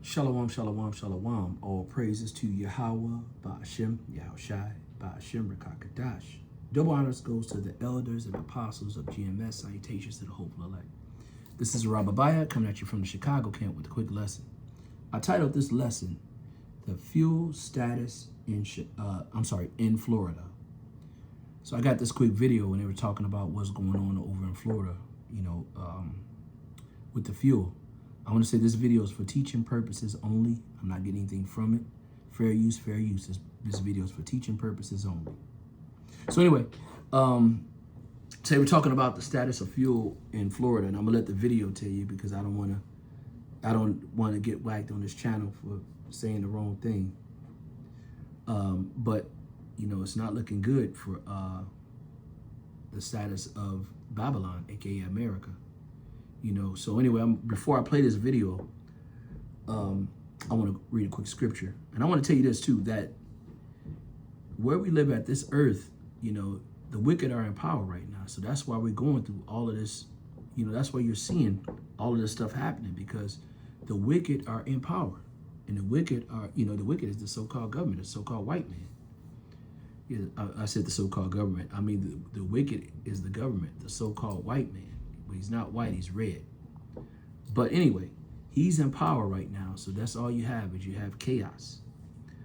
Shalom, shalom, shalom. All praises to Yahweh, Ba'ashem, Yahushai, Ba'ashem, Rakakadash. Double honors goes to the elders and apostles of GMS. Salutations to the hopeful elect. This is Rababaya coming at you from the Chicago camp with a quick lesson. I titled this lesson, "The Fuel Status in Florida." So I got this quick video when they were talking about what's going on over in Florida, with the fuel. I want to say this video is for teaching purposes only. I'm not getting anything from it. Fair use, fair use. This video is for teaching purposes only. So anyway, today we're talking about the status of fuel in Florida, and I'm gonna let the video tell you because I don't want to get whacked on this channel for saying the wrong thing. But it's not looking good for the status of Babylon, aka America. So anyway, before I play this video, I want to read a quick scripture. And I want to tell you this too, that where we live at this earth, the wicked are in power right now. So that's why we're going through all of this. That's why you're seeing all of this stuff happening, because the wicked are in power. And the wicked are, the wicked is the so-called government, the so-called white man. Yeah, I said the so-called government. I mean, the wicked is the government, the so-called white man. But he's not white, he's red. But anyway, he's in power right now. So that's all you have, is you have chaos.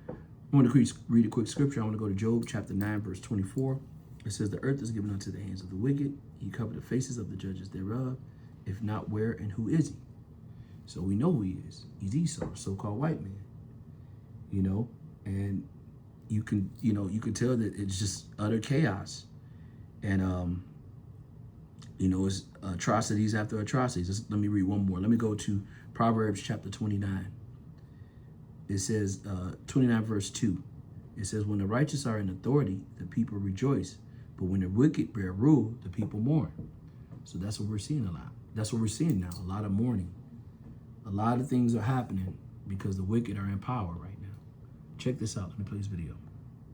I want to read a quick scripture. I want to go to Job chapter 9, verse 24. It says, "The earth is given unto the hands of the wicked. He covered the faces of the judges thereof. If not, where and who is he?" So we know who he is. He's Esau, the so-called white man. And you can tell that it's just utter chaos. And it's atrocities after atrocities. Let me read one more. Let me go to Proverbs chapter 29. It says, 29 verse 2. It says, "When the righteous are in authority, the people rejoice. But when the wicked bear rule, the people mourn." So that's what we're seeing a lot. That's what we're seeing now, a lot of mourning. A lot of things are happening because the wicked are in power right now. Check this out. Let me play this video.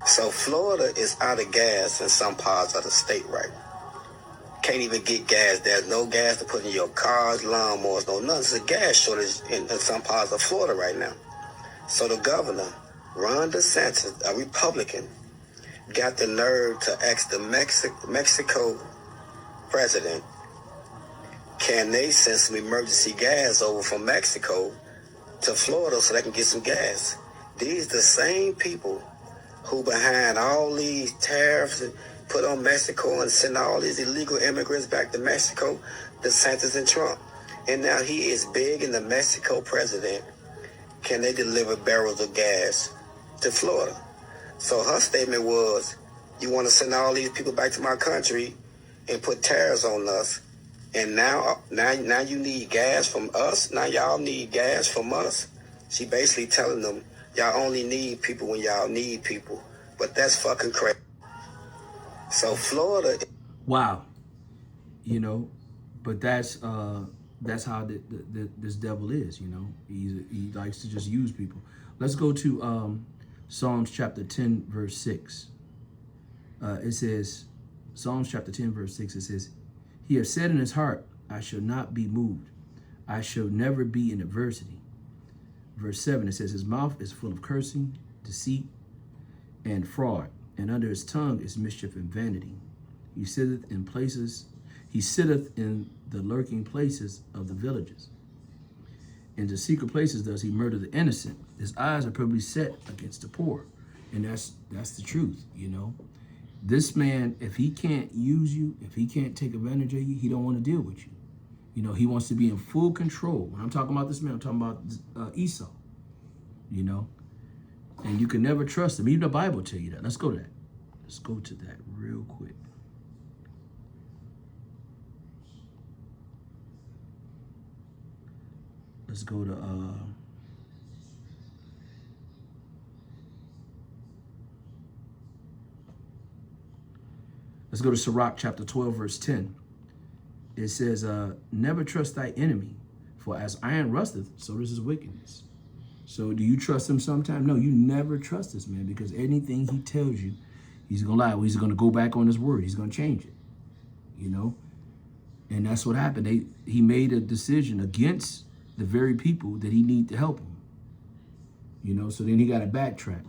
So Florida is out of gas in some parts of the state right now. Can't even get gas. There's no gas to put in your cars, lawnmowers, no nothing. There's a gas shortage in some parts of Florida right now. So the governor, Ron DeSantis, a Republican, got the nerve to ask the Mexico president, can they send some emergency gas over from Mexico to Florida so they can get some gas? These the same people who behind all these tariffs put on Mexico and send all these illegal immigrants back to Mexico, DeSantis and Trump. And now he is begging the Mexico president, can they deliver barrels of gas to Florida? So her statement was, you want to send all these people back to my country and put tariffs on us. And now you need gas from us? Now y'all need gas from us? She basically telling them, y'all only need people when y'all need people. But that's fucking crazy. So Florida. Wow. But that's how this devil is, He likes to just use people. Let's go to Psalms chapter 10, verse 6. It says, Psalms chapter 10, verse 6, it says, "He has said in his heart, I shall not be moved. I shall never be in adversity." Verse 7, it says, "His mouth is full of cursing, deceit, and fraud, and under his tongue is mischief and vanity. He sitteth in the lurking places of the villages. In the secret places does he murder the innocent. His eyes are probably set against the poor." And that's the truth, This man, if he can't use you, if he can't take advantage of you, he don't want to deal with you. He wants to be in full control. When I'm talking about this man, I'm talking about Esau, And you can never trust him. Even the Bible tell you that. Let's go to that. Let's go to that real quick. Let's go to Sirach chapter 12, verse 10. It says, "Never trust thy enemy, for as iron rusteth, so does his wickedness." So do you trust him sometime? No, you never trust this man, because anything he tells you, he's going to lie. Well, he's going to go back on his word. He's going to change it, And that's what happened. He made a decision against the very people that he needed to help him. You know, so then he got to backtrack.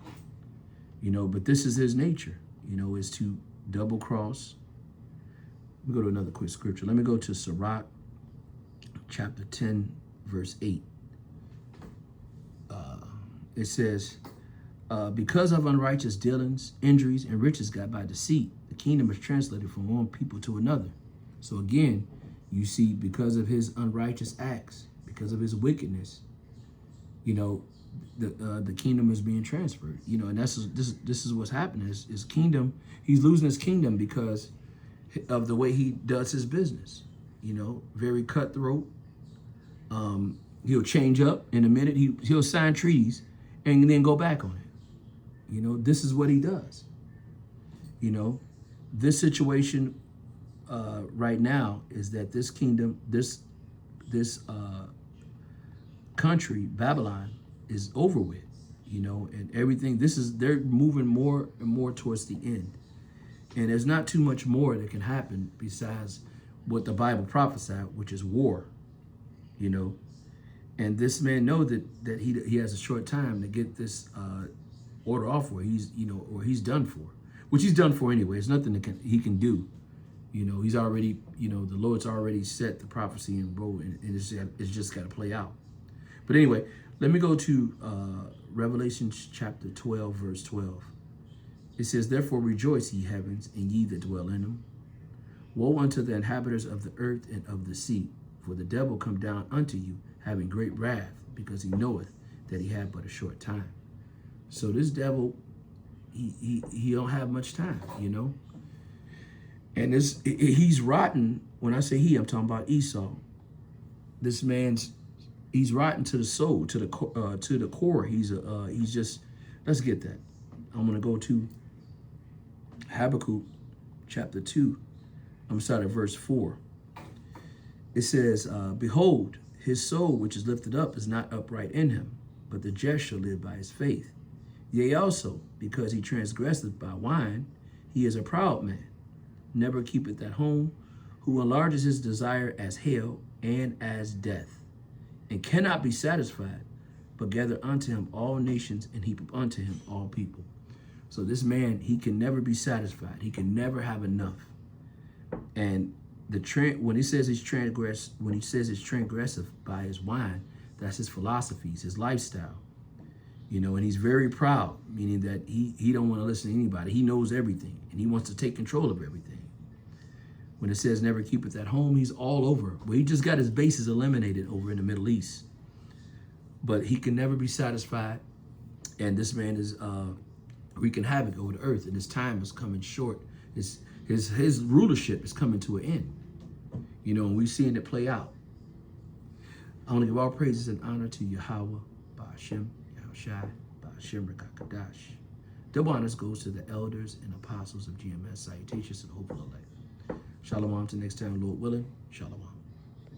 You know, but this is his nature, you know, is to double cross. Let me go to another quick scripture. Let me go to Sirach chapter 10, verse 8. It says, because of unrighteous dealings, injuries, and riches got by deceit, the kingdom is translated from one people to another. So again, you see, because of his unrighteous acts, because of his wickedness, you know, the kingdom is being transferred. You know, and this is what's happening. His kingdom, he's losing his kingdom because of the way he does his business. You know, very cutthroat. He'll change up in a minute. He'll sign treaties and then go back on it. You know, this is what he does. You know, this situation right now is that this kingdom, this country, Babylon, is over with. You know, and everything. They're moving more and more towards the end, and there's not too much more that can happen besides what the Bible prophesied, which is war. You know. And this man know that he has a short time to get this order off where he's, you know, or he's done for, which he's done for anyway. It's nothing that he can do. You know, he's already, you know, the Lord's already set the prophecy in bold, and it's just got to play out. But anyway, let me go to Revelation chapter 12, verse 12. It says, therefore rejoice, ye heavens, and ye that dwell in them. Woe unto the inhabitants of the earth and of the sea, for the devil come down unto you, having great wrath, because he knoweth that he had but a short time. So this devil, he don't have much time, you know. And he's rotten. When I say he, I'm talking about Esau. This he's rotten to the soul, to the core. He's just. Let's get that. I'm gonna go to Habakkuk chapter 2. I'm gonna start at verse 4. It says, behold, his soul which is lifted up is not upright in him, but the just shall live by his faith. Yea, also, because he transgresseth by wine, he is a proud man, never keepeth at home, who enlarges his desire as hell and as death, and cannot be satisfied, but gather unto him all nations and heap up unto him all people. So this man, he can never be satisfied. He can never have enough. And when he says he's transgressive by his wine, that's his philosophies, his lifestyle. You know, and he's very proud, meaning that he don't want to listen to anybody. He knows everything, and he wants to take control of everything. When it says never keepeth at home, he's all over. Well, he just got his bases eliminated over in the Middle East. But he can never be satisfied. And this man is wreaking havoc over the earth, and his time is coming short. His rulership is coming to an end. You know, and we're seeing it play out. I want to give all praises and honor to Yahweh, Ba'ashem, Yahushai, Ba'ashem, Rekakadash. Double honors goes to the elders and apostles of GMS. Salutations to the hopeful elect. Shalom till next time, Lord willing. Shalom.